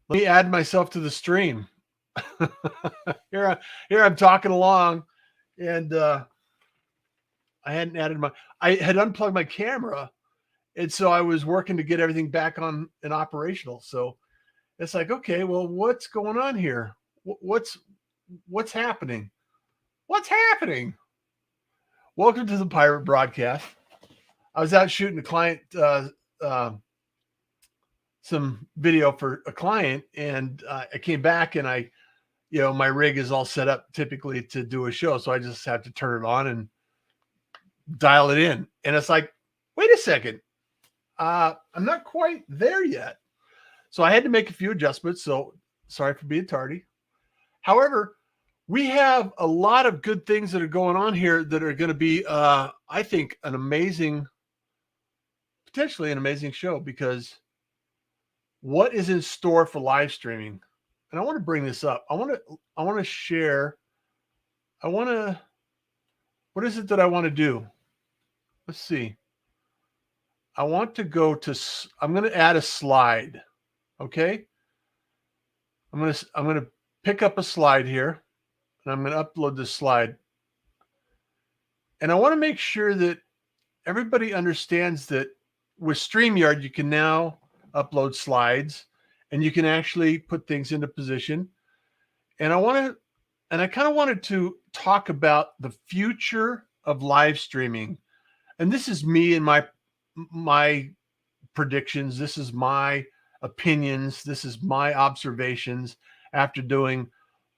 Let me add myself to the stream. here, I'm talking along, and I hadn't added I had unplugged my camera, and so I was working to get everything back on and operational. So it's like, okay, well, what's going on here? What's happening? What's happening? Welcome to the Pirate Broadcast. I was out shooting a client, some video for a client, and I came back and my rig is all set up typically to do a show. So I just have to turn it on and dial it in. And it's like, wait a second. I'm not quite there yet. So I had to make a few adjustments. So sorry for being tardy. However, we have a lot of good things that are going on here that are going to be, I think, potentially an amazing show, because what is in store for live streaming? And I want to bring this up. I want to share. What is it that I want to do? Let's see. I want to go to, I'm going to add a slide. Okay. I'm going to pick up a slide here, and I'm going to upload this slide. And I want to make sure that everybody understands that with StreamYard, you can now upload slides and you can actually put things into position. And I kind of wanted to talk about the future of live streaming. And this is me and my predictions. This is my opinions. This is my observations after doing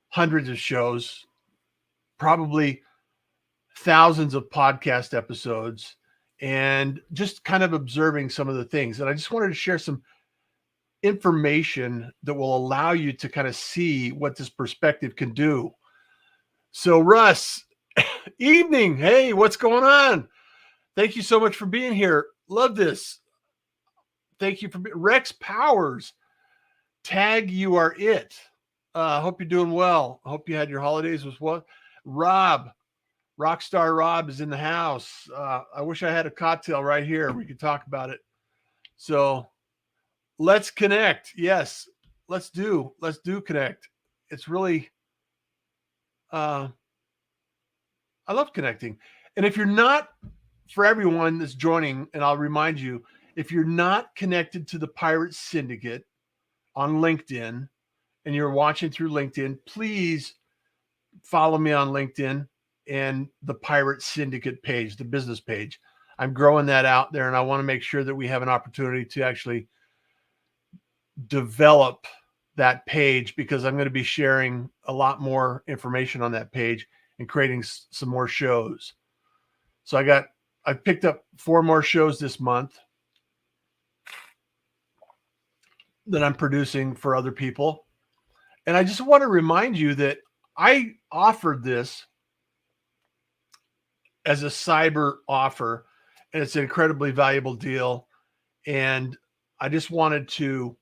hundreds of shows, probably thousands of podcast episodes, and just kind of observing some of the things. And I just wanted to share some information that will allow you to kind of see what this perspective can do. So Russ, evening. Hey, what's going on? Thank you so much for being here. Love this. Thank you for Rex Powers. Tag, you are it. Hope you're doing well. Hope you had your holidays with what? Rob, Rockstar Rob is in the house. I wish I had a cocktail right here. We could talk about it. So let's connect. Yes, let's do connect. It's really, I love connecting. And if you're not, for everyone that's joining, and I'll remind you, if you're not connected to the Pirate Syndicate on LinkedIn and you're watching through LinkedIn, please follow me on LinkedIn and the Pirate Syndicate page, the business page. I'm growing that out there, and I want to make sure that we have an opportunity to actually develop that page, because I'm going to be sharing a lot more information on that page and creating some more shows. So I picked up 4 more shows this month that I'm producing for other people. And I just want to remind you that I offered this as a cyber offer, and it's an incredibly valuable deal. And I just wanted to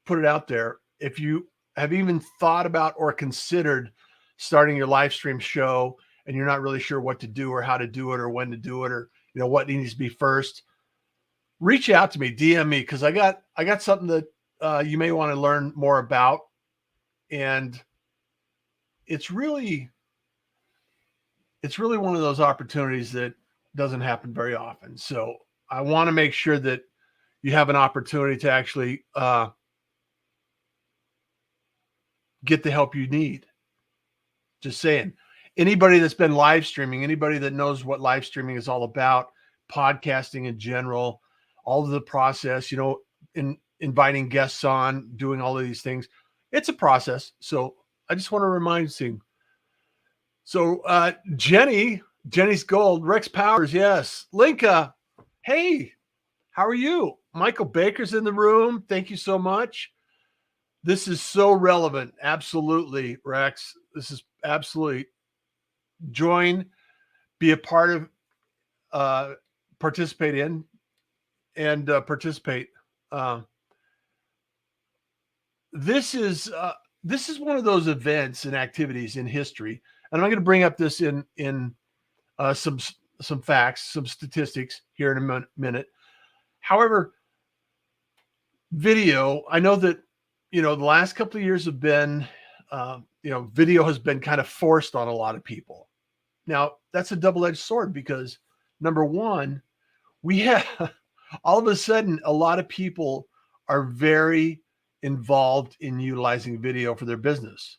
put it out there. If you have even thought about or considered starting your live stream show and you're not really sure what to do or how to do it or when to do it, or what needs to be first, reach out to me, DM me, because I got something that you may want to learn more about. And it's really one of those opportunities that doesn't happen very often. So I want to make sure that you have an opportunity to actually get the help you need. Just saying. Anybody that's been live streaming, anybody that knows what live streaming is all about, podcasting in general, all of the process, in inviting guests on, doing all of these things, it's a process. So I just want to remind you. So Jenny's Gold, Rex Powers, yes. Linka, hey, how are you? Michael Baker's in the room. Thank you so much. This is so relevant. Absolutely, Rex. This is absolutely. Join, be a part of, participate in, and participate. This is one of those events and activities in history, and I'm going to bring up this in some facts, some statistics here in a minute. However, video, I know that the last couple of years have been, video has been kind of forced on a lot of people. Now, that's a double-edged sword because number one, we have all of a sudden a lot of people are very involved in utilizing video for their business.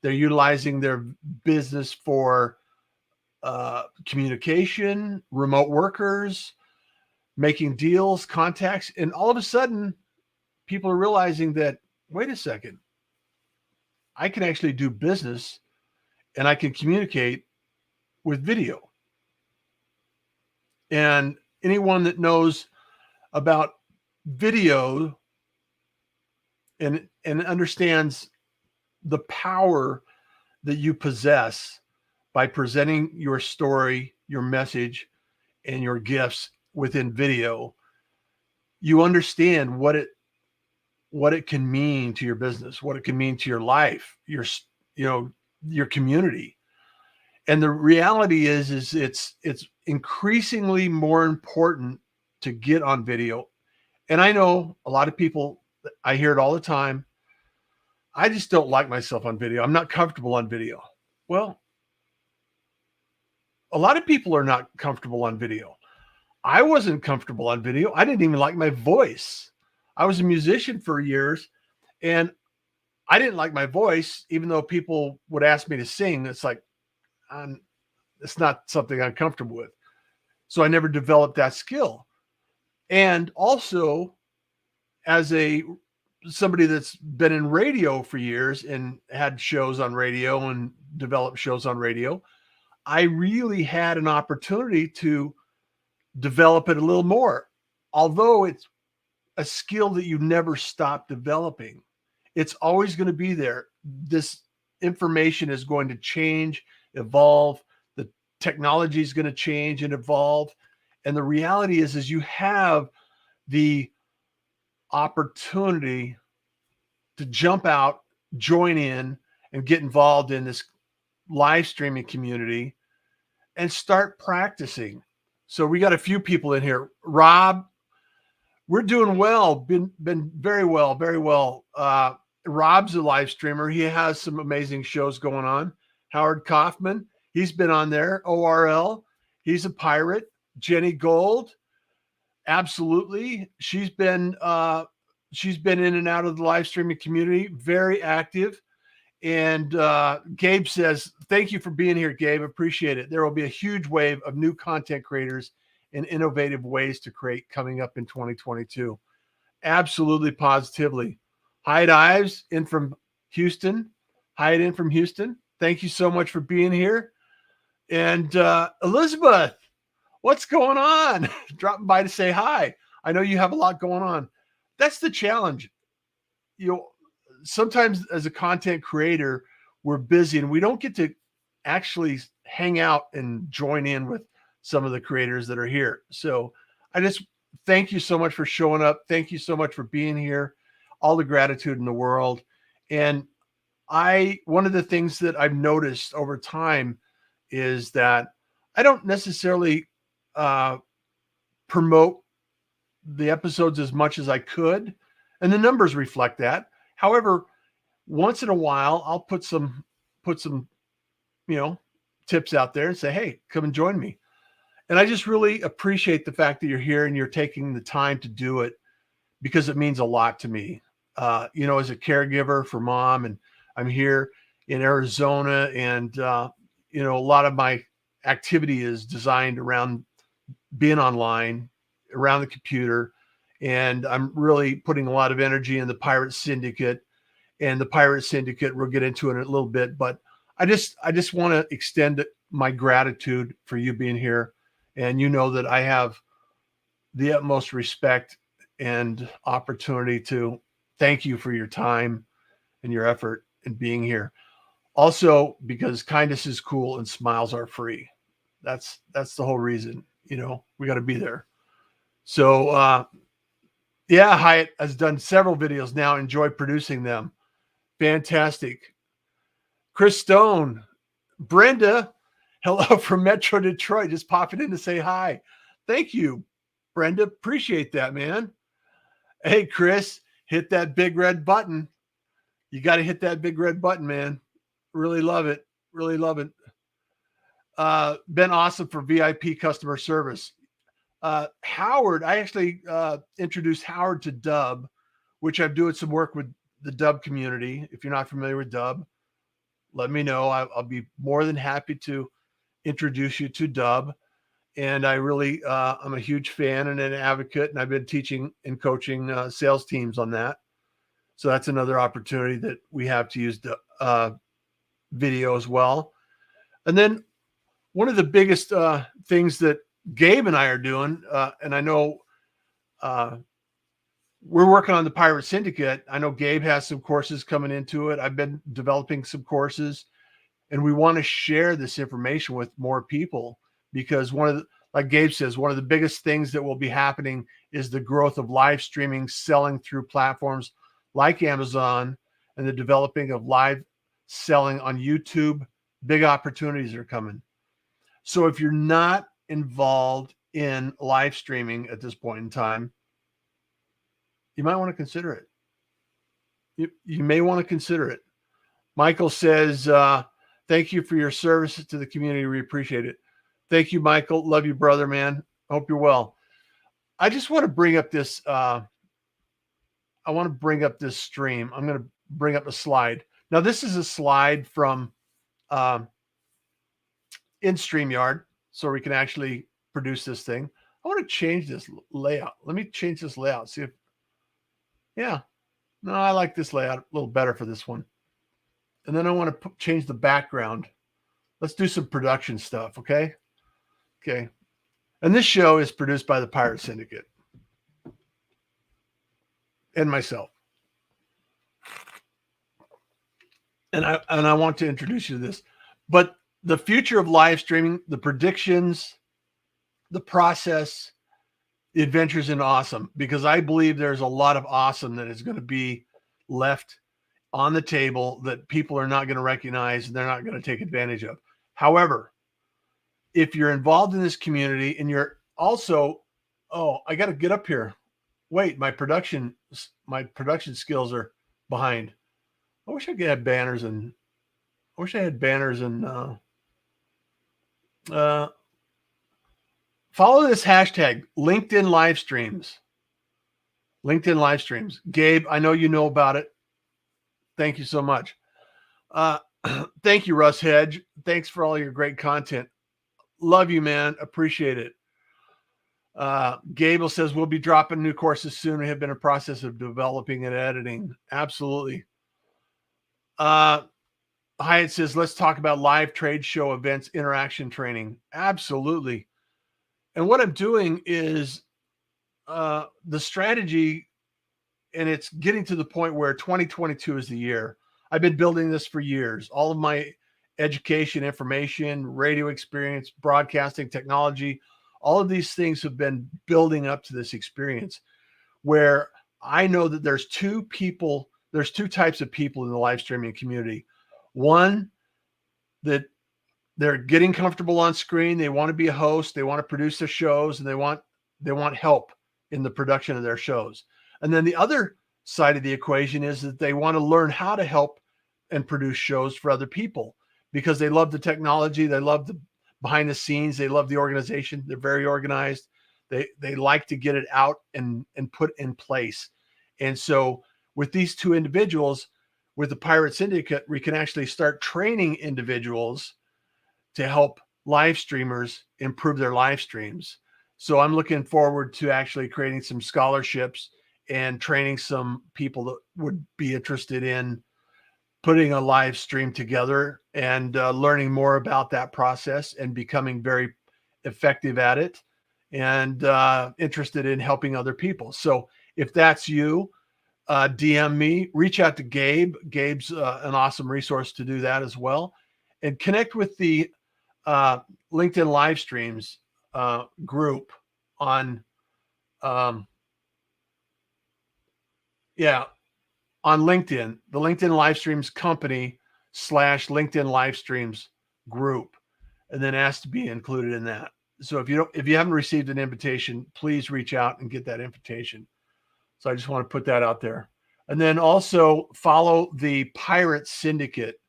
They're utilizing their business for communication, remote workers, making deals, contacts, and all of a sudden people are realizing that, wait a second, I can actually do business and I can communicate with video. And anyone that knows about video and understands the power that you possess by presenting your story, your message, and your gifts within video, you understand what it can mean to your business, what it can mean to your life, your community. And the reality is it's increasingly more important to get on video. And I know a lot of people, I hear it all the time, I just don't like myself on video. I'm not comfortable on video. Well, a lot of people are not comfortable on video. I wasn't comfortable on video. I didn't even like my voice. I was a musician for years and I didn't like my voice, even though people would ask me to sing. It's like, it's not something I'm comfortable with. So I never developed that skill. And also, as somebody that's been in radio for years and had shows on radio and developed shows on radio, I really had an opportunity to develop it a little more. Although it's a skill that you never stop developing, it's always going to be there. This information is going to change, evolve. The technology is going to change and evolve. And the reality is you have the opportunity to jump out, join in, and get involved in this live streaming community and start practicing. So we got a few people in here. Rob, we're doing well. Been very well, very well. Rob's a live streamer. He has some amazing shows going on. Howard Kaufman, he's been on there. ORL, he's a pirate. Jenny Gold, absolutely. She's been in and out of the live streaming community, very active. And Gabe says, thank you for being here, Gabe. Appreciate it. There will be a huge wave of new content creators and innovative ways to create coming up in 2022. Absolutely, positively. Hyde Ives in from Houston. Hyde in from Houston. Thank you so much for being here. And Elizabeth, what's going on? Dropping by to say hi. I know you have a lot going on. That's the challenge. Sometimes as a content creator, we're busy and we don't get to actually hang out and join in with some of the creators that are here. So I just thank you so much for showing up. Thank you so much for being here. All the gratitude in the world. And one of the things that I've noticed over time is that I don't necessarily promote the episodes as much as I could. And the numbers reflect that. However, once in a while, I'll put some, tips out there and say, hey, come and join me. And I just really appreciate the fact that you're here and you're taking the time to do it because it means a lot to me. As a caregiver for mom, and I'm here in Arizona, and a lot of my activity is designed around being online, around the computer, and I'm really putting a lot of energy in the Pirate Syndicate. And the Pirate Syndicate, we'll get into it in a little bit, but I just want to extend my gratitude for you being here. And you know that I have the utmost respect and opportunity to thank you for your time and your effort in being here. Also, because kindness is cool and smiles are free. That's the whole reason, we got to be there. So, Hyatt has done several videos now. Enjoy producing them. Fantastic. Chris Stone, Brenda, hello from Metro Detroit, just popping in to say hi. Thank you, Brenda. Appreciate that, man. Hey, Chris, hit that big red button. You got to hit that big red button, man. Really love it. Really love it. Been awesome for VIP customer service. Howard, I actually introduced Howard to Dub, which I'm doing some work with the Dub community. If you're not familiar with Dub, let me know. I'll be more than happy to introduce you to Dub. And I really, I'm a huge fan and an advocate, and I've been teaching and coaching sales teams on that. So that's another opportunity that we have to use the video as well. And then one of the biggest things that Gabe and I are doing, and I know we're working on the Pirate Syndicate. I know Gabe has some courses coming into it. I've been developing some courses, and we want to share this information with more people because like Gabe says, one of the biggest things that will be happening is the growth of live streaming, selling through platforms like Amazon, and the developing of live selling on YouTube. Big opportunities are coming. So if you're not involved in live streaming at this point in time, you might want to consider it. You may want to consider it. Michael says, thank you for your services to the community. We appreciate it. Thank you, Michael. Love you, brother, man. Hope you're well. I just want to bring up this. I want to bring up this stream. I'm going to bring up a slide. Now, this is a slide from in StreamYard, so we can actually produce this thing. I want to change this layout. Let me change this layout. See if, yeah. No, I like this layout a little better for this one. And then I want to change the background. Let's do some production stuff, okay? Okay. And this show is produced by the Pirate Syndicate and myself. And I want to introduce you to this. But the future of live streaming, the predictions, the process, the adventures in awesome, because I believe there's a lot of awesome that is going to be left on the table that people are not going to recognize and they're not going to take advantage of. However, if you're involved in this community and you're also, oh, I got to get up here. Wait, my production skills are behind. I wish I could have banners and follow this hashtag, LinkedIn live streams. LinkedIn live streams. Gabe, I know you know about it. Thank you so much. Thank you, Russ Hedge. Thanks for all your great content. Love you, man. Appreciate it. Gable says, we'll be dropping new courses soon. We have been in a process of developing and editing. Absolutely. Hyatt says, let's talk about live trade show events, interaction training. Absolutely. And what I'm doing is the strategy, and it's getting to the point where 2022 is the year. I've been building this for years. All of my education, information, radio experience, broadcasting technology, all of these things have been building up to this experience where I know that there's two types of people in the live streaming community. One, that they're getting comfortable on screen. They want to be a host. They want to produce their shows, and they want help in the production of their shows. And then the other side of the equation is that they want to learn how to help and produce shows for other people because they love the technology. They love the behind the scenes. They love the organization. They're very organized. They like to get it out and put in place. And so with these two individuals, with the Pirate Syndicate, we can actually start training individuals to help live streamers improve their live streams. So I'm looking forward to actually creating some scholarships and training some people that would be interested in putting a live stream together and learning more about that process and becoming very effective at it and interested in helping other people. So if that's you, DM me, reach out to Gabe. Gabe's an awesome resource to do that as well. And connect with the LinkedIn live streams group on on LinkedIn, the LinkedIn live streams company / LinkedIn live streams group, and then ask to be included in that. So if you haven't received an invitation, please reach out and get that invitation. So I just want to put that out there. And then also follow the Pirate Syndicate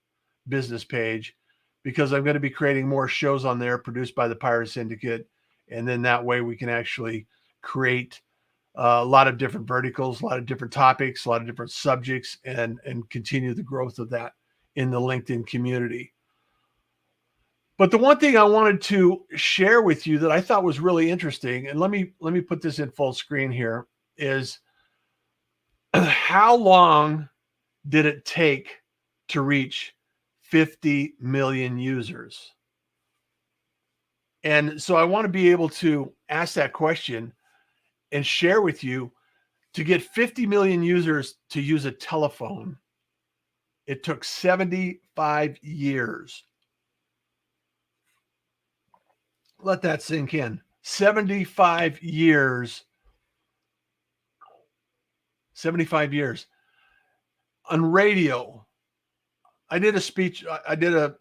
business page, because I'm going to be creating more shows on there produced by the Pirate Syndicate. And then that way we can actually create a lot of different verticals, a lot of different topics, a lot of different subjects, and continue the growth of that in the LinkedIn community. But the one thing I wanted to share with you that I thought was really interesting, and let me put this in full screen here, is how long did it take to reach 50 million users? And so I want to be able to ask that question and share with you, to get 50 million users to use a telephone, it took 75 years. Let that sink in. 75 years. 75 years. On radio, I did a speech, I did a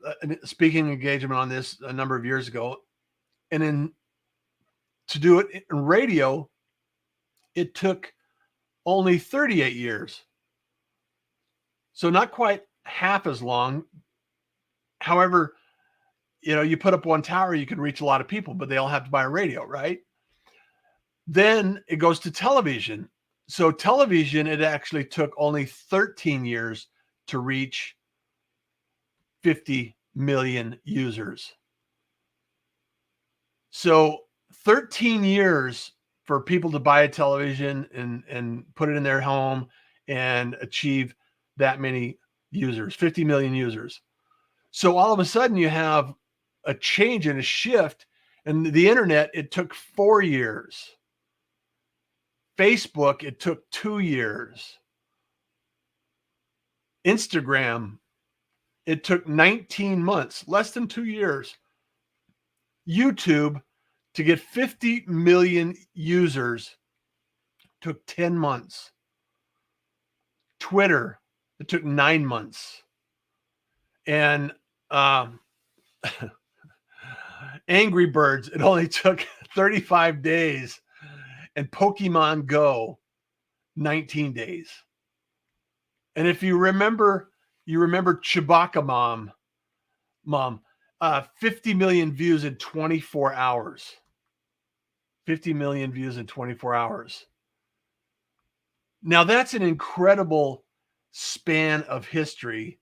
speaking engagement on this a number of years ago. And to do it in radio, it took only 38 years. So not quite half as long. However, you put up one tower, you can reach a lot of people, but they all have to buy a radio, right? Then it goes to television. So television, it actually took only 13 years to reach 50 million users. So 13 years for people to buy a television and put it in their home and achieve that many users, 50 million users. So all of a sudden you have a change and a shift. And the internet, it took 4 years. Facebook, it took 2 years. Instagram, it took 19 months, less than 2 years. YouTube, to get 50 million users, took 10 months. Twitter, it took 9 months. And Angry Birds, it only took 35 days. And Pokemon Go, 19 days. And if you remember Chewbacca Mom, 50 million views in 24 hours. 50 million views in 24 hours. Now that's an incredible span of history.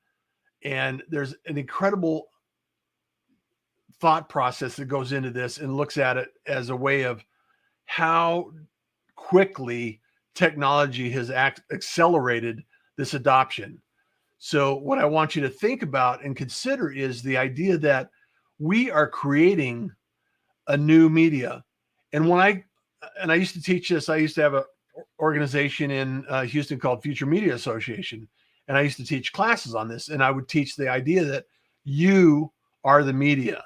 And there's an incredible thought process that goes into this and looks at it as a way of how quickly technology has accelerated this adoption. So what I want you to think about and consider is the idea that we are creating a new media. And I used to teach this, I used to have an organization in Houston called Future Media Association. And I used to teach classes on this. And I would teach the idea that you are the media.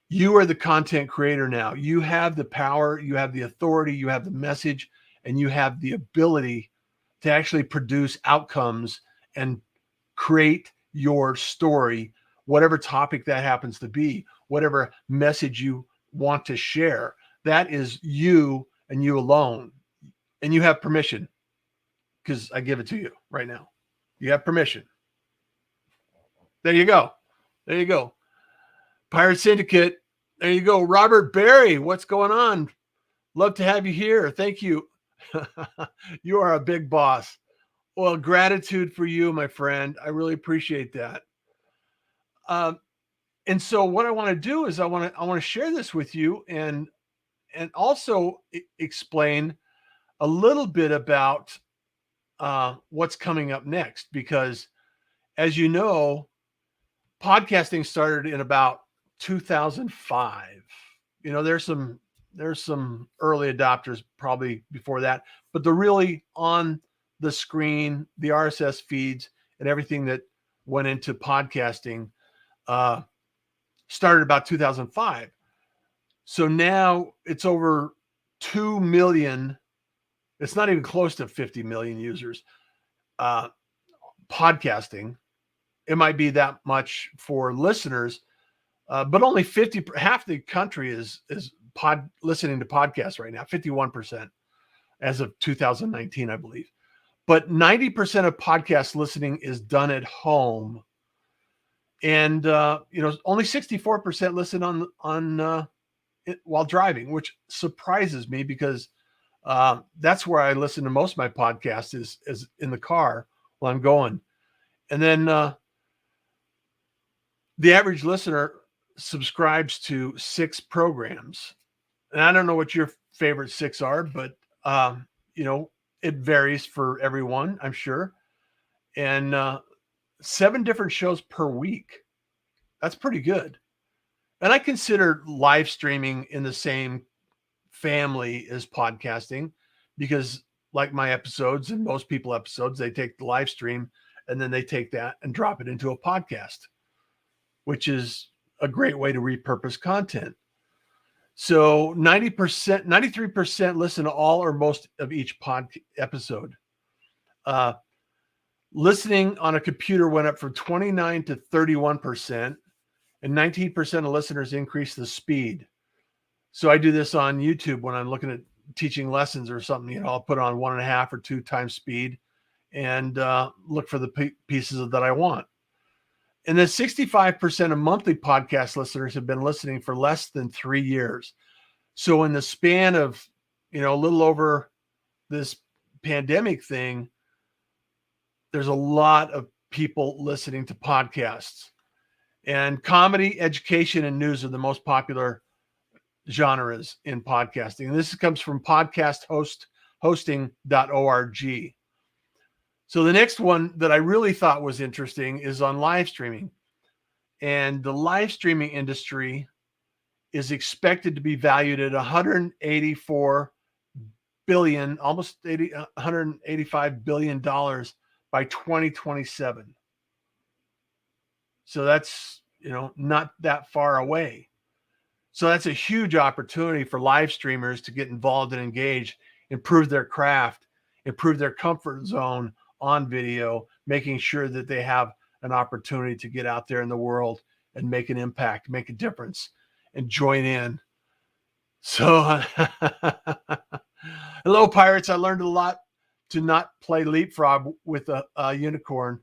You are the content creator now. You have the power, you have the authority, you have the message, and you have the ability to actually produce outcomes and create your story, whatever topic that happens to be, whatever message you want to share. That is you and you alone. And you have permission, because I give it to you right now. You have permission. There you go. There you go. Pirate Syndicate. There you go. Robert Berry, what's going on? Love to have you here. Thank you. You are a big boss. Well, gratitude for you, my friend. I really appreciate that. And so what I want to do is I want to share this with you and also explain a little bit about what's coming up next, because as you know, podcasting started in about 2005. There's some early adopters probably before that, but the really on the screen, the RSS feeds and everything that went into podcasting started about 2005. So now it's over 2 million. It's not even close to 50 million users podcasting. It might be that much for listeners, but only half the country is listening to podcasts right now, 51% as of 2019, I believe. But 90% of podcast listening is done at home. And, only 64% listen on while driving, which surprises me because that's where I listen to most of my podcasts is in the car while I'm going. And then the average listener subscribes to 6 programs. And I don't know what your favorite 6 are, but, it varies for everyone, I'm sure. And 7 different shows per week. That's pretty good. And I consider live streaming in the same family as podcasting because, like my episodes and most people episodes, they take the live stream and then they take that and drop it into a podcast, which is a great way to repurpose content. So 90%, 93% listen to all or most of each episode. Listening on a computer went up from 29 to 31%, and 19% of listeners increased the speed. So I do this on YouTube when I'm looking at teaching lessons or something. I'll put on 1.5 or 2 times speed and look for the pieces that I want. And then 65% of monthly podcast listeners have been listening for less than 3 years. So in the span of, a little over this pandemic thing, there's a lot of people listening to podcasts. And comedy, education, and news are the most popular genres in podcasting. And this comes from podcasthosting.org. So the next one that I really thought was interesting is on live streaming. And the live streaming industry is expected to be valued at $184 billion, almost $185 billion by 2027. So that's, not that far away. So that's a huge opportunity for live streamers to get involved and engage, improve their craft, improve their comfort zone on video, making sure that they have an opportunity to get out there in the world and make an impact, make a difference, and join in. So, hello, pirates. I learned a lot to not play leapfrog with a unicorn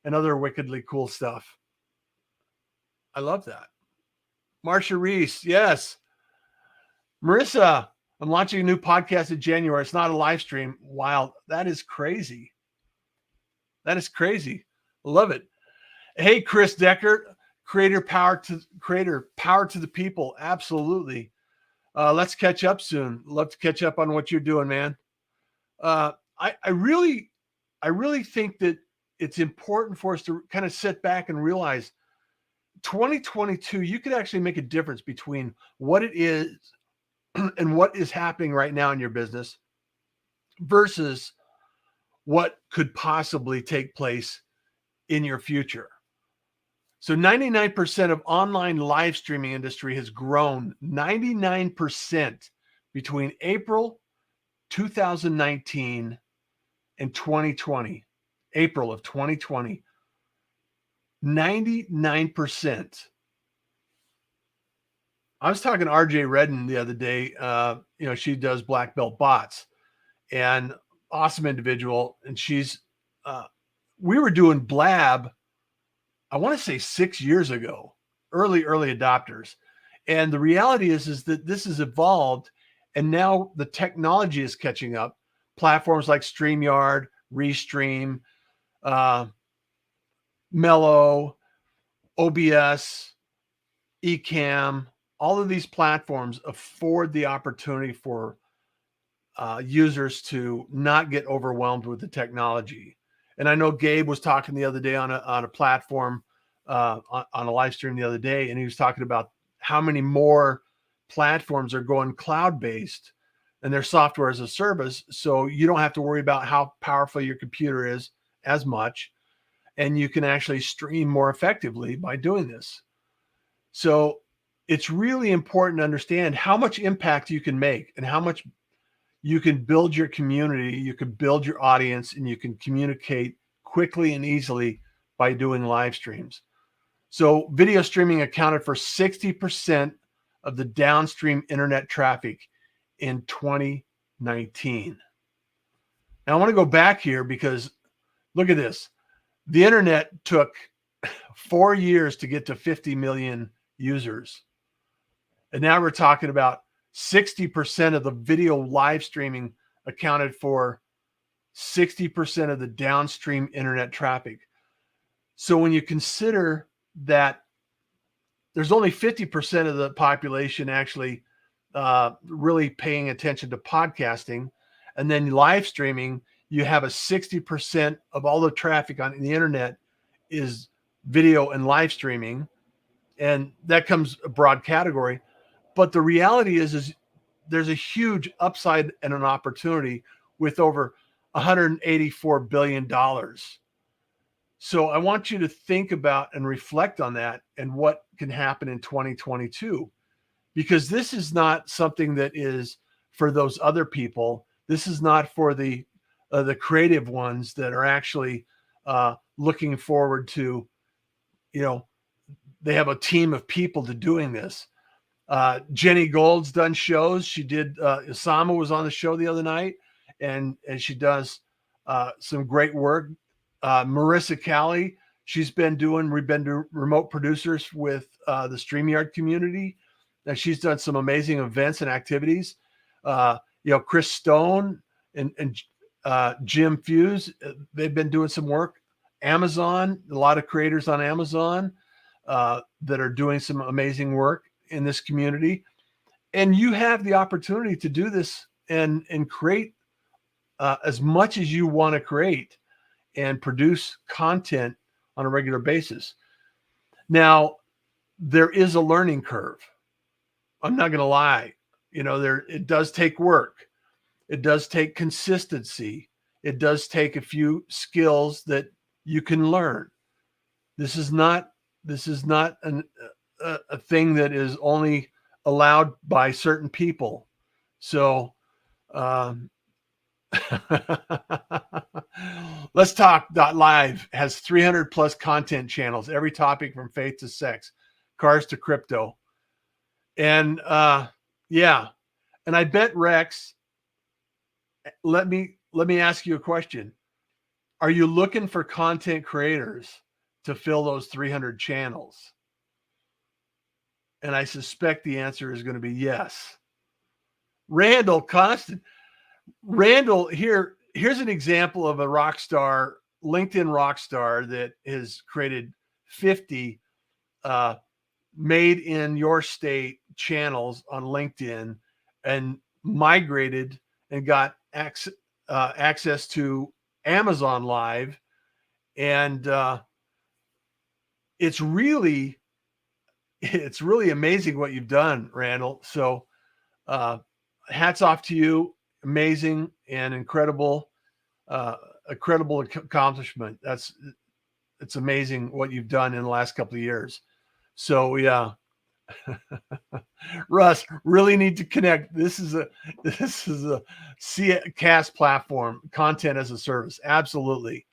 and other wickedly cool stuff. I love that. Marsha Reese, yes. Marissa, I'm launching a new podcast in January. It's not a live stream. Wow, that is crazy. That is crazy. Love it. Hey, Chris Decker, creator power to the people. Absolutely. Let's catch up soon. Love to catch up on what you're doing, man. I really think that it's important for us to kind of sit back and realize 2022, you could actually make a difference between what it is and what is happening right now in your business versus what could possibly take place in your future. So 99% of online live streaming industry has grown 99% between April 2019 and 2020. April of 2020. 99%. I was talking to RJ Redden the other day. She does black belt bots and awesome individual. And she's, we were doing Blab, I want to say 6 years ago, early adopters. And the reality is that this has evolved and now the technology is catching up. Platforms like StreamYard, Restream, Mello, OBS, Ecamm, all of these platforms afford the opportunity for users to not get overwhelmed with the technology. And I know Gabe was talking the other day on a platform, on a live stream the other day, and he was talking about how many more platforms are going cloud-based and they're software as a service. So you don't have to worry about how powerful your computer is as much. And you can actually stream more effectively by doing this. So it's really important to understand how much impact you can make and how much you can build your community, you can build your audience, and you can communicate quickly and easily by doing live streams. So video streaming accounted for 60% of the downstream internet traffic in 2019. And I want to go back here because look at this. The internet took 4 years to get to 50 million users. And now we're talking about 60% of the video live streaming accounted for 60% of the downstream internet traffic. So when you consider that there's only 50% of the population actually really paying attention to podcasting, and then live streaming, you have a 60% of all the traffic on the internet is video and live streaming, and that comes a broad category. But the reality is there's a huge upside and an opportunity with over $184 billion. So I want you to think about and reflect on that and what can happen in 2022, because this is not something that is for those other people. This is not for the creative ones that are actually looking forward to, they have a team of people to doing this. Jenny Gold's done shows. She did, Osama was on the show the other night, and she does some great work. Marissa Calley, we've been doing remote producers with the StreamYard community, and she's done some amazing events and activities. Chris Stone and Jim Fuse, they've been doing some work. Amazon, a lot of creators on Amazon that are doing some amazing work in this community. And you have the opportunity to do this and create as much as you want to create and produce content on a regular basis. Now, there is a learning curve. I'm not going to lie. It does take work. It does take consistency. It does take a few skills that you can learn. This is not a thing that is only allowed by certain people. So, Let's Talk Live has 300 plus content channels, every topic from faith to sex, cars to crypto. And and I bet Rex, let me ask you a question. Are you looking for content creators to fill those 300 channels? And I suspect the answer is going to be yes. Randall Constant. Randall, here's an example of a rock star, LinkedIn rock star that has created 50 made in your state channels on LinkedIn and migrated and got access to Amazon Live. And it's really amazing what you've done, Randall. So hats off to you. Amazing and incredible accomplishment. It's amazing what you've done in the last couple of years. So yeah. Russ, really need to connect. This is a CAS platform, content as a service. Absolutely.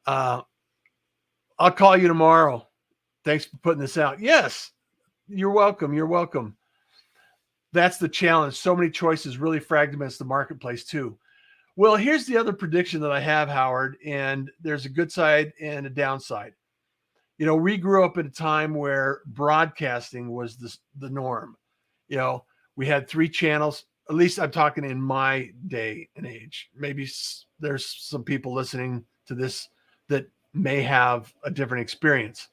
I'll call you tomorrow. Thanks for putting this out. Yes, you're welcome. You're welcome. That's the challenge. So many choices really fragments the marketplace too. Well, here's the other prediction that I have, Howard, and there's a good side and a downside. We grew up at a time where broadcasting was the norm. We had 3 channels, at least I'm talking in my day and age. Maybe there's some people listening to this that may have a different experience.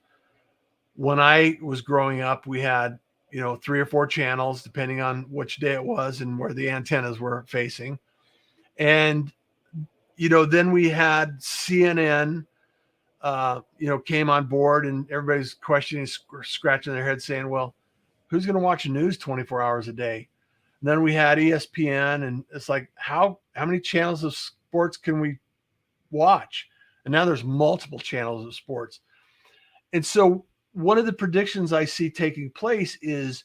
When I was growing up, we had 3 or 4 channels, depending on which day it was and where the antennas were facing. And, then we had CNN, came on board, and everybody's questioning, scratching their head saying, well, who's going to watch the news 24 hours a day? And then we had ESPN, and it's like, how many channels of sports can we watch? And now there's multiple channels of sports. And so one of the predictions I see taking place is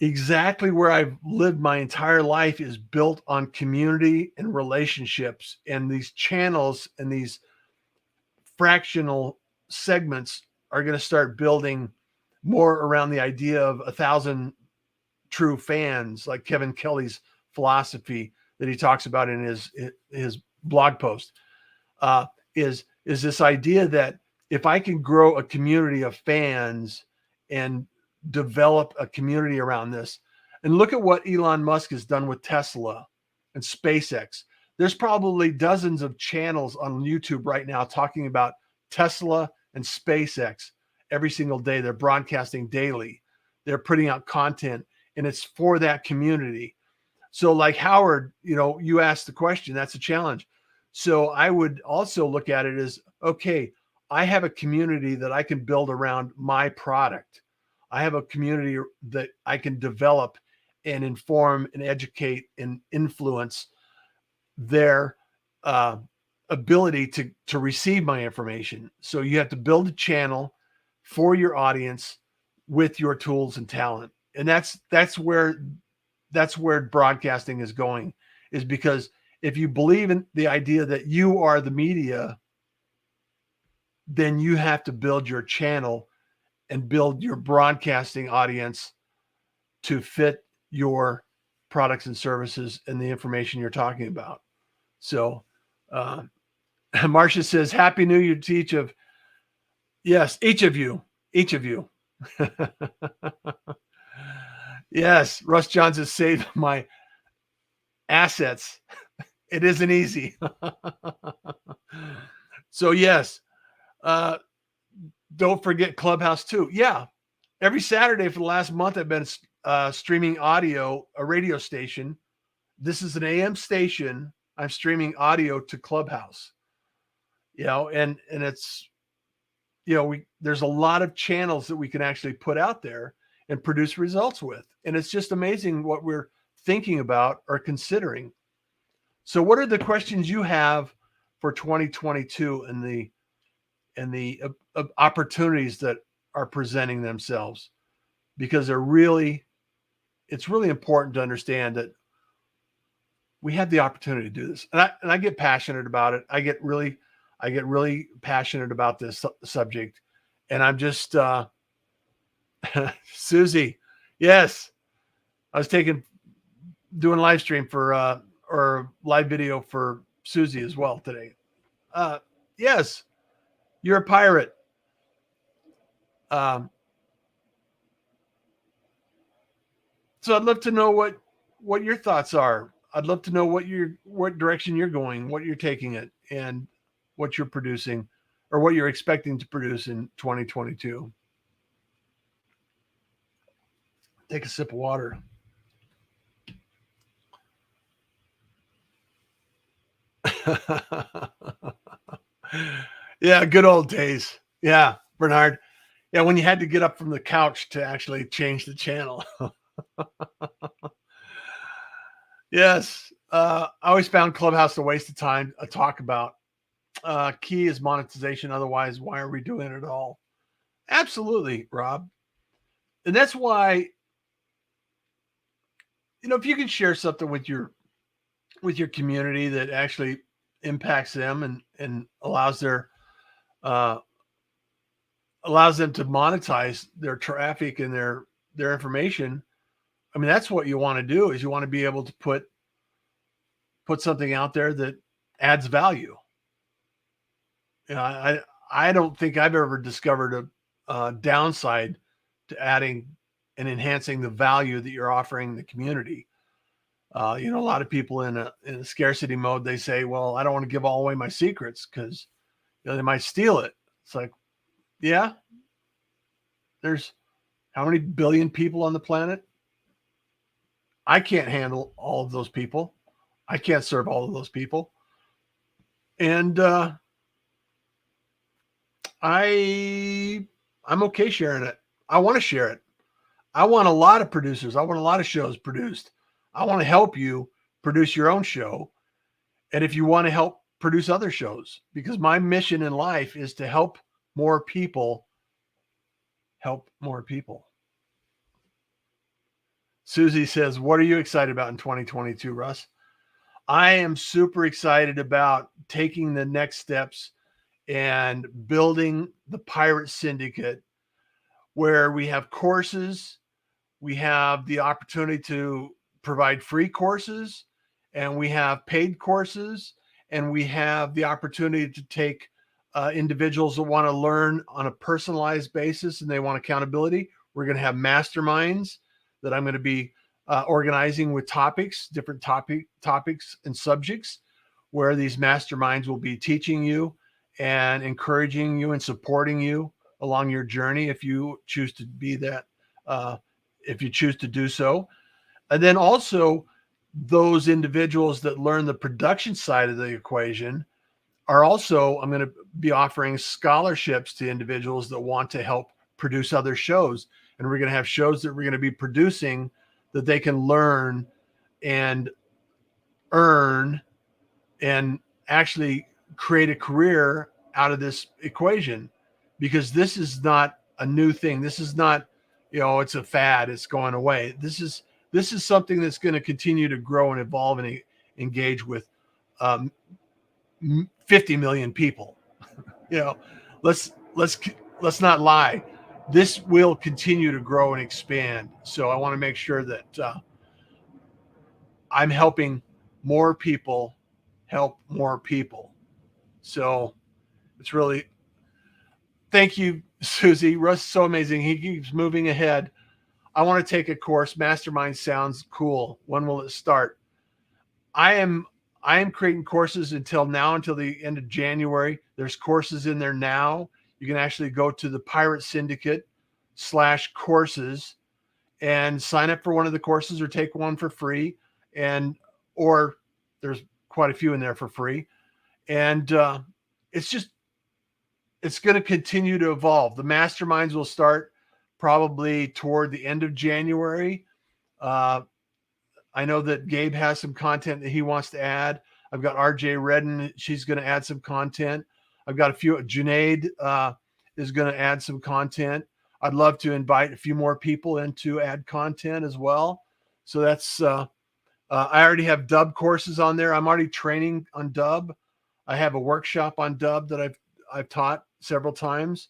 exactly where I've lived my entire life is built on community and relationships, and these channels and these fractional segments are going to start building more around the idea of 1,000 true fans, like Kevin Kelly's philosophy that he talks about in his blog post, is this idea that if I can grow a community of fans and develop a community around this, and look at what Elon Musk has done with Tesla and SpaceX. There's probably dozens of channels on YouTube right now talking about Tesla and SpaceX every single day. They're broadcasting daily. They're putting out content, and it's for that community. So like Howard, you asked the question, that's a challenge. So I would also look at it as, okay, I have a community that I can build around my product. I have a community that I can develop and inform and educate and influence their ability to receive my information. So you have to build a channel for your audience with your tools and talent. And that's where broadcasting is going, is because if you believe in the idea that you are the media, then you have to build your channel and build your broadcasting audience to fit your products and services and the information you're talking about. So Marcia says, Happy New Year to each of you. Yes, Russ Johnson saved my assets. It isn't easy. So yes, don't forget Clubhouse too. Yeah, every Saturday for the last month I've been streaming audio, a radio station. This is an AM station. I'm streaming audio to Clubhouse. And it's, there's a lot of channels that we can actually put out there and produce results with. And it's just amazing what we're thinking about or considering. So what are the questions you have for 2022 and the opportunities that are presenting themselves? Because it's really important to understand that we have the opportunity to do this. And I get passionate about it. I get really passionate about this subject. And I'm just, Susie, yes, I was doing live stream for, or live video for Susie as well today. Yes, you're a pirate. So I'd love to know what your thoughts are. I'd love to know what direction you're going, what you're taking it, and what you're producing or what you're expecting to produce in 2022. Take a sip of water. Yeah, good old days. Yeah, Bernard. Yeah, when you had to get up from the couch to actually change the channel. Yes. I always found Clubhouse a waste of time to talk about. Key is monetization. Otherwise, why are we doing it at all? Absolutely, Rob. And that's why, if you can share something with your community that actually impacts them and allows them to monetize their traffic and their information. I mean, that's what you want to do, is you want to be able to put something out there that adds value. I don't think I've ever discovered a downside to adding and enhancing the value that you're offering the community. A lot of people in a scarcity mode, they say, well, I don't want to give all away my secrets because they might steal it. It's like, yeah, there's how many billion people on the planet? I can't handle all of those people. I can't serve all of those people. And I'm okay sharing it. I want to share it. I want a lot of producers. I want a lot of shows produced. I want to help you produce your own show. And if you want to help produce other shows, because my mission in life is to help more people help more people. Susie says, what are you excited about in 2022, Russ? I am super excited about taking the next steps and building the Pirate Syndicate, where we have courses. We have the opportunity to provide free courses, and we have paid courses, and we have the opportunity to take individuals that want to learn on a personalized basis and they want accountability. We're going to have masterminds that I'm going to be organizing with topics, different topics and subjects, where these masterminds will be teaching you and encouraging you and supporting you along your journey if you choose to be that, if you choose to do so. And then also those individuals that learn the production side of the equation are also, I'm going to be offering scholarships to individuals that want to help produce other shows. And we're going to have shows that we're going to be producing that they can learn and earn and actually create a career out of this equation, because this is not a new thing. This is not, it's a fad, it's going away. This is something that's going to continue to grow and evolve and engage with 50 million people. Let's not lie. This will continue to grow and expand. So I want to make sure that I'm helping more people help more people. So it's really, thank you, Susie. Russ is so amazing. He keeps moving ahead. I want to take a course. Mastermind sounds cool. When will it start? I am creating courses until the end of January. There's courses in there now. You can actually go to the Pirate Syndicate /courses and sign up for one of the courses or take one for free. Or there's quite a few in there for free. And it's going to continue to evolve. The masterminds will start probably toward the end of January. I know that Gabe has some content that he wants to add. I've got RJ Redden. She's going to add some content. I've got Junaid is going to add some content. I'd love to invite a few more people in to add content as well. So that's, I already have dub courses on there. I'm already training on dub. I have a workshop on dub that I've taught several times.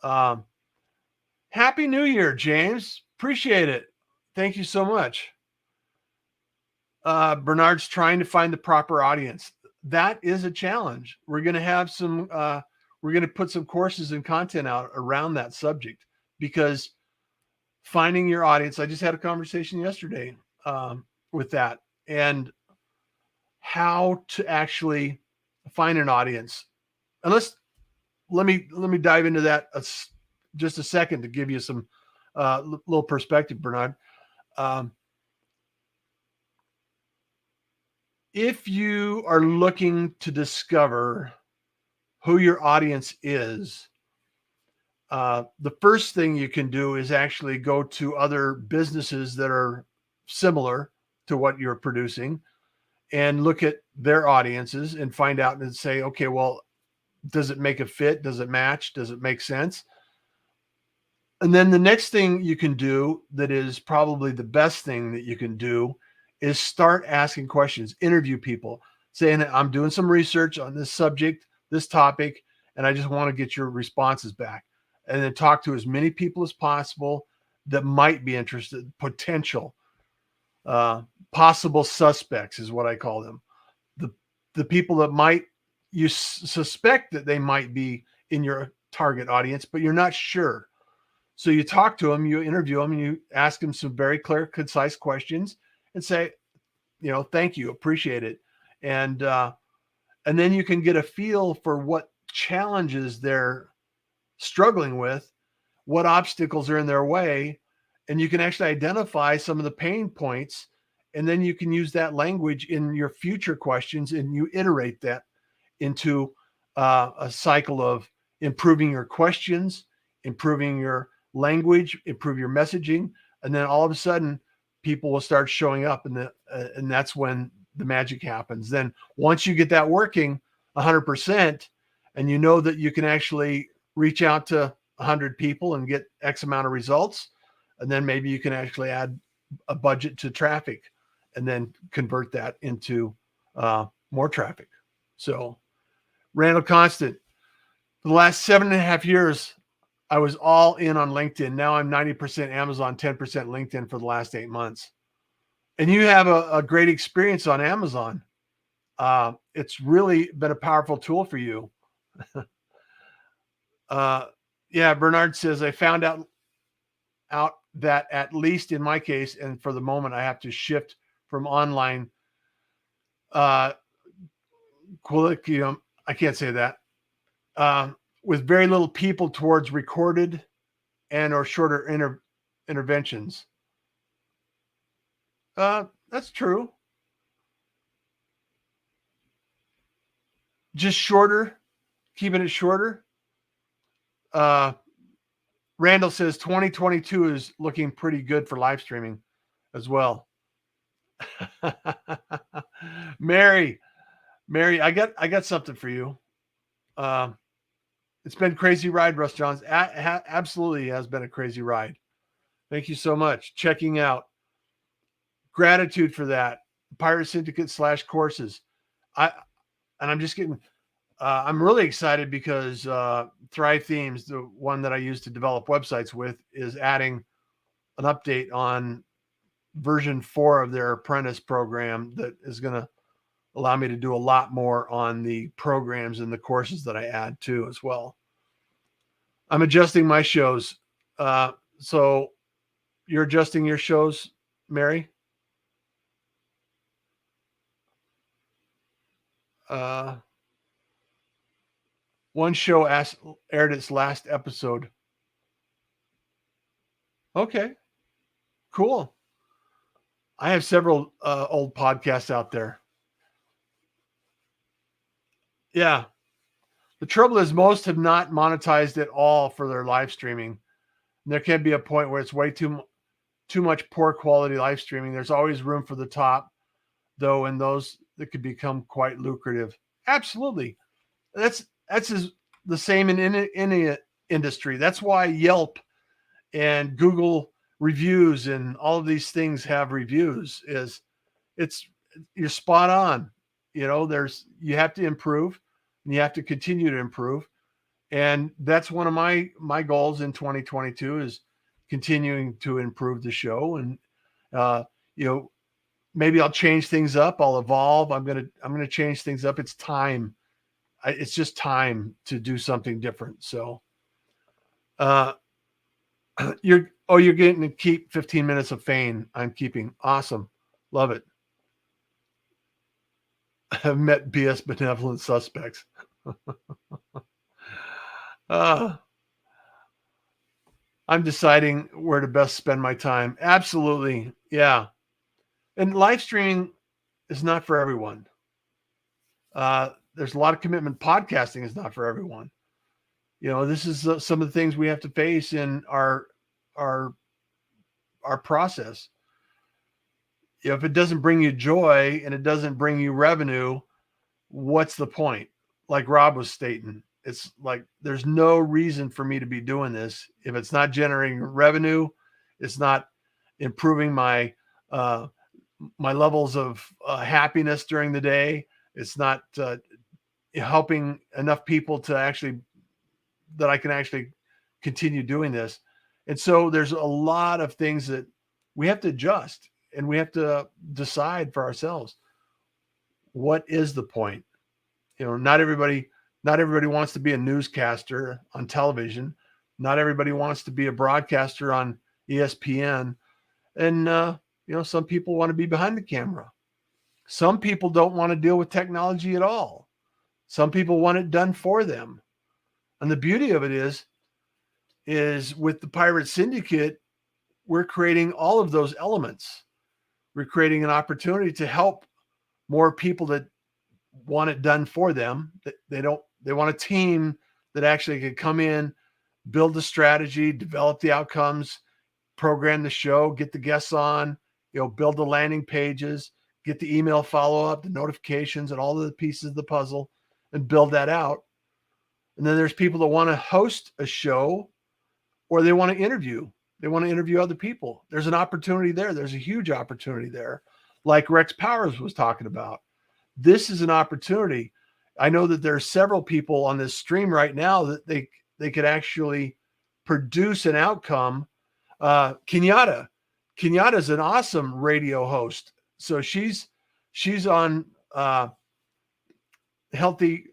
Happy New Year, James. Appreciate it. Thank you so much. Bernard's trying to find the proper audience. That is a challenge. We're going to have we're going to put some courses and content out around that subject, because finding your audience, I just had a conversation yesterday with that, and how to actually find an audience. And let me dive into that just a second to give you some little perspective, Bernard. If you are looking to discover who your audience is, the first thing you can do is actually go to other businesses that are similar to what you're producing and look at their audiences and find out and say, okay, well, does it make a fit? Does it match? Does it make sense? And then the next thing you can do, that is probably the best thing that you can do, is start asking questions, interview people, saying, I'm doing some research on this subject, this topic, and I just want to get your responses back. And then talk to as many people as possible that might be interested, potential, possible suspects is what I call them. The people that you suspect that they might be in your target audience, but you're not sure. So you talk to them, you interview them, and you ask them some very clear, concise questions and say, thank you, appreciate it. And then you can get a feel for what challenges they're struggling with, what obstacles are in their way, and you can actually identify some of the pain points, and then you can use that language in your future questions, and you iterate that into a cycle of improving your questions, improving your language, improve your messaging, and then all of a sudden people will start showing up, and that's when the magic happens. Then once you get that working 100%, and you know that you can actually reach out to 100 people and get X amount of results, and then maybe you can actually add a budget to traffic and then convert that into more traffic. So Randall Constant, for the last 7.5 years, I was all in on LinkedIn. Now I'm 90% Amazon, 10% LinkedIn for the last 8 months. And you have a great experience on Amazon. It's really been a powerful tool for you. Yeah, Bernard says, I found out that at least in my case, and for the moment, I have to shift from online colloquium. I can't say that. With very little people towards recorded and or shorter interventions. That's true. Just shorter, keeping it shorter. Randall says 2022 is looking pretty good for live streaming as well. Mary, I got something for you. It's been a crazy ride, Russ Johns. Absolutely has been a crazy ride. Thank you so much. Checking out. Gratitude for that. Pirate Syndicate /courses. I'm just getting, I'm really excited because Thrive Themes, the one that I use to develop websites with, is adding an update on version 4 of their apprentice program that is going to allow me to do a lot more on the programs and the courses that I add to as well. I'm adjusting my shows. So you're adjusting your shows, Mary? One show aired its last episode. Okay, cool. I have several old podcasts out there. Yeah. The trouble is most have not monetized at all for their live streaming. And there can be a point where it's way too much poor quality live streaming. There's always room for the top, though, and those that could become quite lucrative. Absolutely. That's the same in any industry. That's why Yelp and Google reviews and all of these things have reviews. You're spot on. You know, you have to improve and you have to continue to improve. And that's one of my goals in 2022 is continuing to improve the show. And, maybe I'll change things up. I'll evolve. I'm going to change things up. It's time. It's just time to do something different. So, you're getting to keep 15 minutes of fame. I'm keeping. Awesome. Love it. I've met BS benevolent suspects. I'm deciding where to best spend my time. Absolutely. Yeah. And live streaming is not for everyone. There's a lot of commitment. Podcasting is not for everyone. This is some of the things we have to face in our process. If it doesn't bring you joy and it doesn't bring you revenue, what's the point? Like Rob was stating, it's like there's no reason for me to be doing this if it's not generating revenue. It's not improving my levels of happiness during the day. It's not helping enough people that I can actually continue doing this. And so there's a lot of things that we have to adjust and we have to decide for ourselves. What is the point? Not everybody wants to be a newscaster on television. Not everybody wants to be a broadcaster on ESPN. And, some people want to be behind the camera. Some people don't want to deal with technology at all. Some people want it done for them. And the beauty of it is with the Pirate Syndicate, we're creating all of those elements. We're creating an opportunity to help more people that want it done for them. They want a team that actually could come in, build the strategy, develop the outcomes, program the show, get the guests on, build the landing pages, get the email follow-up, the notifications, and all of the pieces of the puzzle, and build that out. And then there's people that want to host a show or they want to interview. They want to interview other people. There's an opportunity there. There's a huge opportunity there. Like Rex Powers was talking about. This is an opportunity. I know that there are several people on this stream right now that they could actually produce an outcome. Kenyatta Kenyatta's an awesome radio host. So she's on the Healthy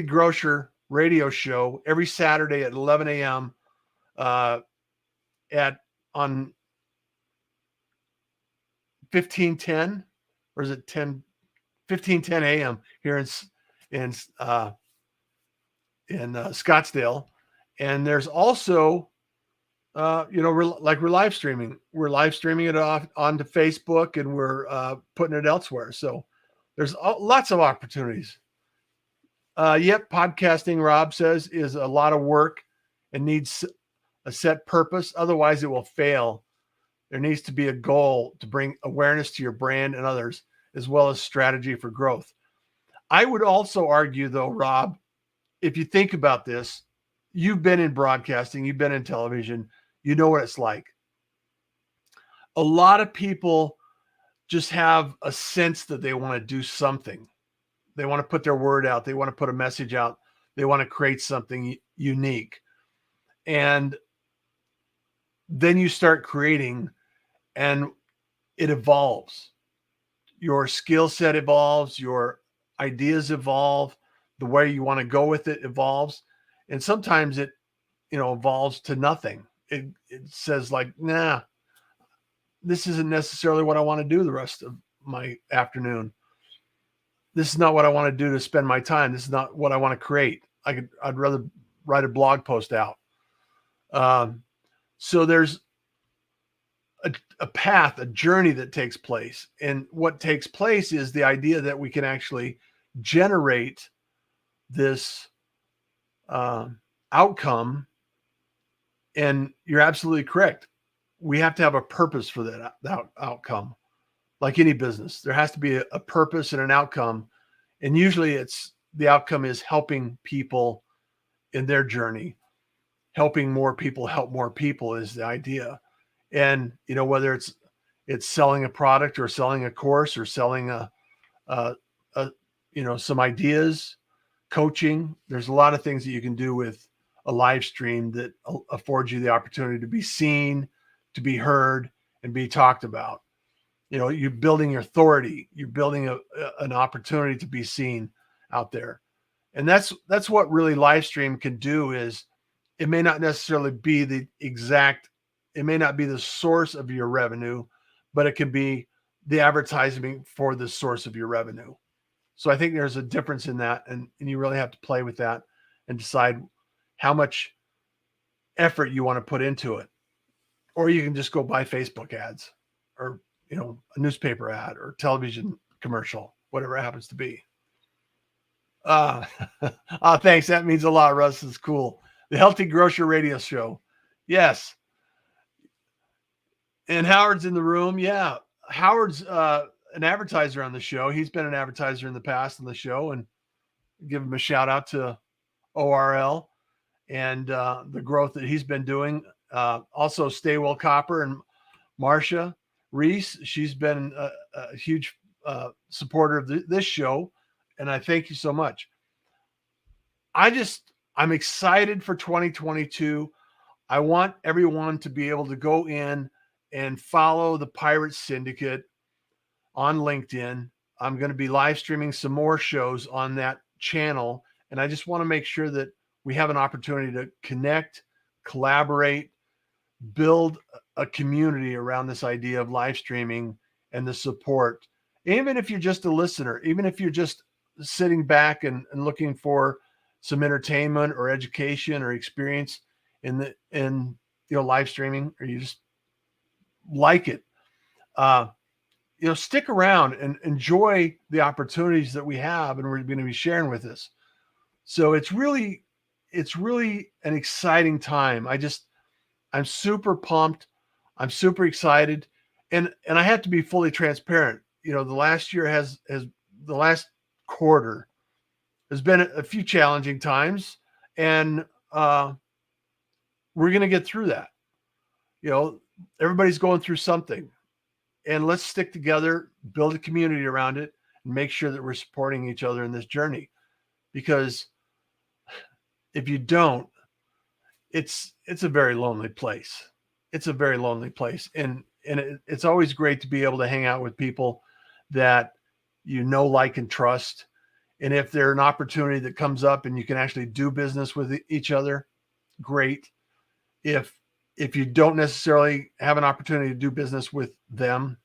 Grocer radio show every Saturday at 11 a.m. On 1510, or is it 1510 a.m. here in Scottsdale. And there's also we're live streaming. We're live streaming it off onto Facebook, and we're putting it elsewhere. So there's lots of opportunities. Yep, podcasting, Rob says, is a lot of work and needs a set purpose. Otherwise, it will fail. There needs to be a goal to bring awareness to your brand and others, as well as strategy for growth. I would also argue, though, Rob, if you think about this, you've been in broadcasting, you've been in television, you know what it's like. A lot of people just have a sense that they want to do something. They want to put their word out. They want to put a message out. They want to create something unique. And then you start creating, and it evolves. Your skill set evolves. Your ideas evolve. The way you want to go with it evolves. And sometimes it, evolves to nothing. It says like, nah, this isn't necessarily what I want to do the rest of my afternoon. This is not what I want to do to spend my time. This is not what I want to create. I'd rather write a blog post out. So there's a path, a journey that takes place. And what takes place is the idea that we can actually generate this outcome. And you're absolutely correct. We have to have a purpose for that outcome. Like any business, there has to be a purpose and an outcome. And usually the outcome is helping people in their journey. Helping more people help more people is the idea. And, whether it's selling a product or selling a course or selling some ideas, coaching, there's a lot of things that you can do with a live stream that affords you the opportunity to be seen, to be heard, and be talked about. You're building your authority. You're building an opportunity to be seen out there. And that's what really live stream can do. Is it may not necessarily be it may not be the source of your revenue, but it can be the advertising for the source of your revenue. So I think there's a difference in that. And you really have to play with that and decide how much effort you want to put into it. Or you can just go buy Facebook ads, or a newspaper ad or television commercial, whatever it happens to be. Thanks. That means a lot, Russ. Is cool. The Healthy Grocer Radio Show. Yes. And Howard's in the room. Yeah. Howard's an advertiser on the show. He's been an advertiser in the past on the show, and give him a shout out to ORL and the growth that he's been doing. Also Staywell Copper and Marcia Reese. She's been a huge supporter of this show, and I thank you so much. I'm excited for 2022. I want everyone to be able to go in and follow the Pirate Syndicate on LinkedIn. I'm going to be live streaming some more shows on that channel, and I just want to make sure that we have an opportunity to connect, collaborate, build a community around this idea of live streaming and the support. Even if you're just a listener, even if you're just sitting back and looking for some entertainment or education or experience in live streaming, or you just like it, stick around and enjoy the opportunities that we have, and we're going to be sharing with us. So it's really an exciting time. I'm super pumped. I'm super excited. And I have to be fully transparent. The last quarter has been a few challenging times, and we're going to get through that. Everybody's going through something, and let's stick together, build a community around it, and make sure that we're supporting each other in this journey. Because if you don't, it's a very lonely place. it's a very lonely place. And it's always great to be able to hang out with people that you know, like, and trust. And if there's an opportunity that comes up and you can actually do business with each other, great. If you don't necessarily have an opportunity to do business with them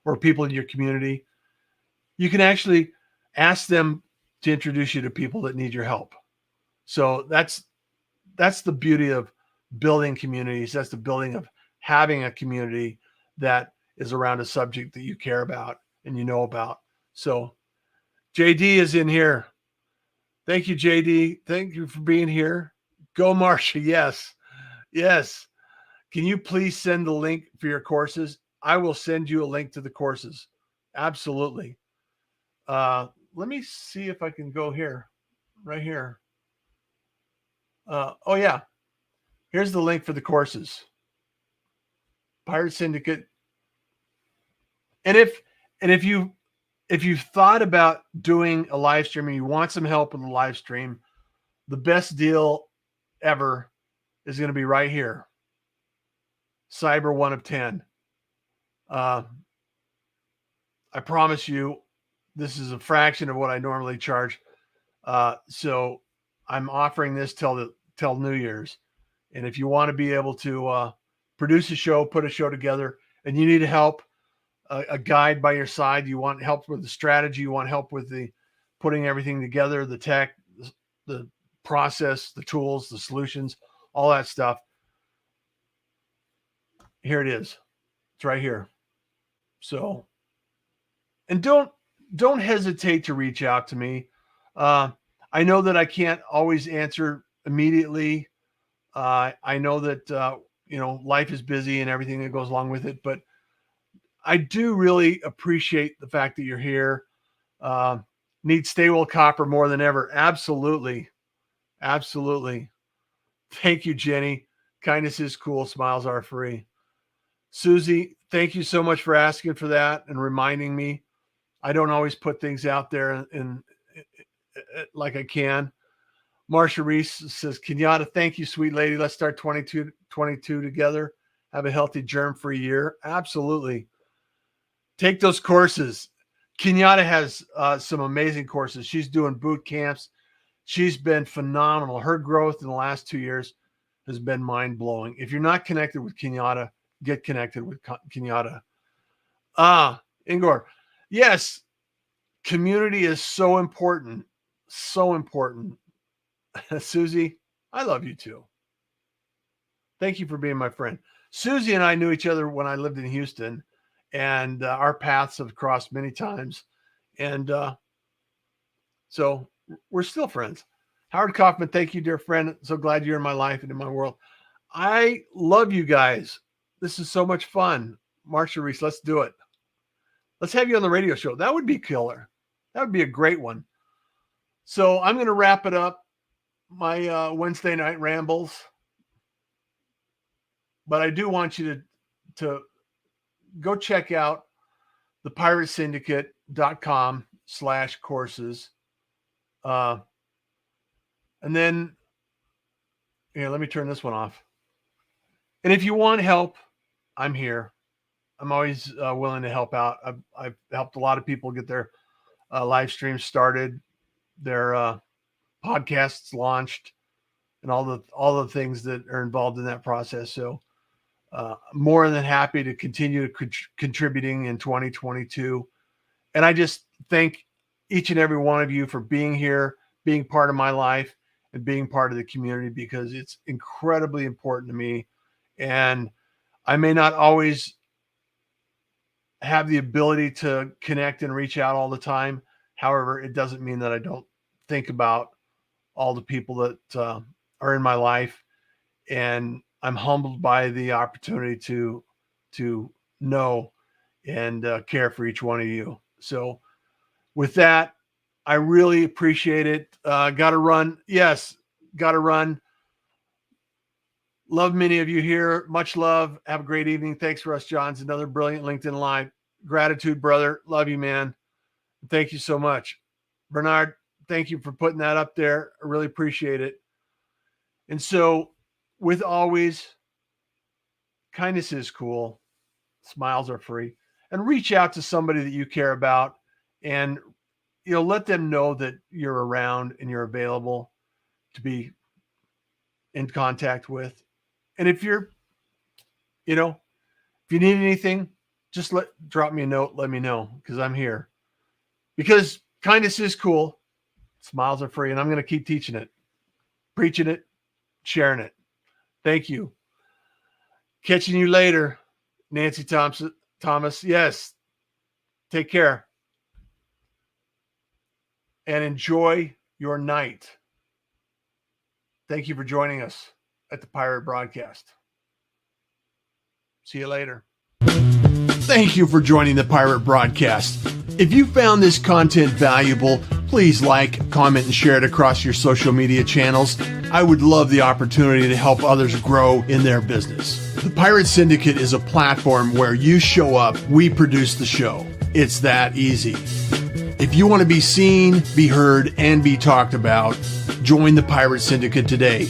or people in your community, you can actually ask them to introduce you to people that need your help. So that's the beauty of building communities. That's the building of having a community that is around a subject that you care about and you know about. So JD is in here. Thank you, JD. Thank you for being here. Go, Marcia. Yes. Yes. Can you please send the link for your courses? I will send you a link to the courses. Absolutely. Let me see if I can go here, right here. Oh yeah. Here's the link for the courses. Pirate Syndicate. And if you've thought about doing a live stream and you want some help with the live stream, the best deal ever is going to be right here. Cyber 1 of 10. I promise you, this is a fraction of what I normally charge. So I'm offering this till New Year's. And if you want to be able to produce a show, put a show together, and you need help, a guide by your side, you want help with the strategy, you want help with the putting everything together, the tech, the process, the tools, the solutions, all that stuff. Here it is. It's right here. So, and don't hesitate to reach out to me. I know that I can't always answer immediately. I know that life is busy and everything that goes along with it, but I do really appreciate the fact that you're here. Need stable copper more than ever. Absolutely. Absolutely. Thank you, Jenny. Kindness is cool. Smiles are free. Susie, thank you so much for asking for that and reminding me. I don't always put things out there in like I can. Marsha Reese says, Kenyatta, thank you, sweet lady. Let's start 2022 together. Have a healthy germ-free year. Absolutely. Take those courses. Kenyatta has some amazing courses. She's doing boot camps. She's been phenomenal. Her growth in the last 2 years has been mind-blowing. If you're not connected with Kenyatta, get connected with Kenyatta. Ingor. Yes, community is so important. So important. Susie, I love you too. Thank you for being my friend. Susie and I knew each other when I lived in Houston, and our paths have crossed many times. And so we're still friends. Howard Kaufman, thank you, dear friend. So glad you're in my life and in my world. I love you guys. This is so much fun. Marsha Reese, let's do it. Let's have you on the radio show. That would be killer. That would be a great one. So I'm going to wrap it up, my Wednesday night rambles. But I do want you to go check out the piratesyndicate.com/courses. And then, let me turn this one off. And if you want help, I'm here. I'm always willing to help out. I've helped a lot of people get their live streams started, their podcasts launched, and all the things that are involved in that process. So more than happy to continue contributing in 2022. And I just thank each and every one of you for being here, being part of my life, and being part of the community, because it's incredibly important to me. And I may not always have the ability to connect and reach out all the time. However, it doesn't mean that I don't think about all the people that are in my life. And I'm humbled by the opportunity to know and care for each one of you. So with that, I really appreciate it. Got to run. Yes, got to run. Love many of you here. Much love. Have a great evening. Thanks, Russ Johns. Another brilliant LinkedIn Live. Gratitude, brother. Love you, man. Thank you so much. Bernard, thank you for putting that up there. I really appreciate it. And so, with always, kindness is cool. Smiles are free. And reach out to somebody that you care about and, let them know that you're around and you're available to be in contact with. And if you're, if you need anything, just drop me a note. Let me know, because I'm here. Because kindness is cool. Smiles are free. And I'm going to keep teaching it, preaching it, sharing it. Thank you. Catching you later, Nancy Thomas. Yes. Take care. And enjoy your night. Thank you for joining us at the Pirate Broadcast. See you later. Thank you for joining the Pirate Broadcast. If you found this content valuable, please like, comment, and share it across your social media channels. I would love the opportunity to help others grow in their business. The Pirate Syndicate is a platform where you show up, we produce the show. It's that easy. If you want to be seen, be heard, and be talked about, join the Pirate Syndicate today.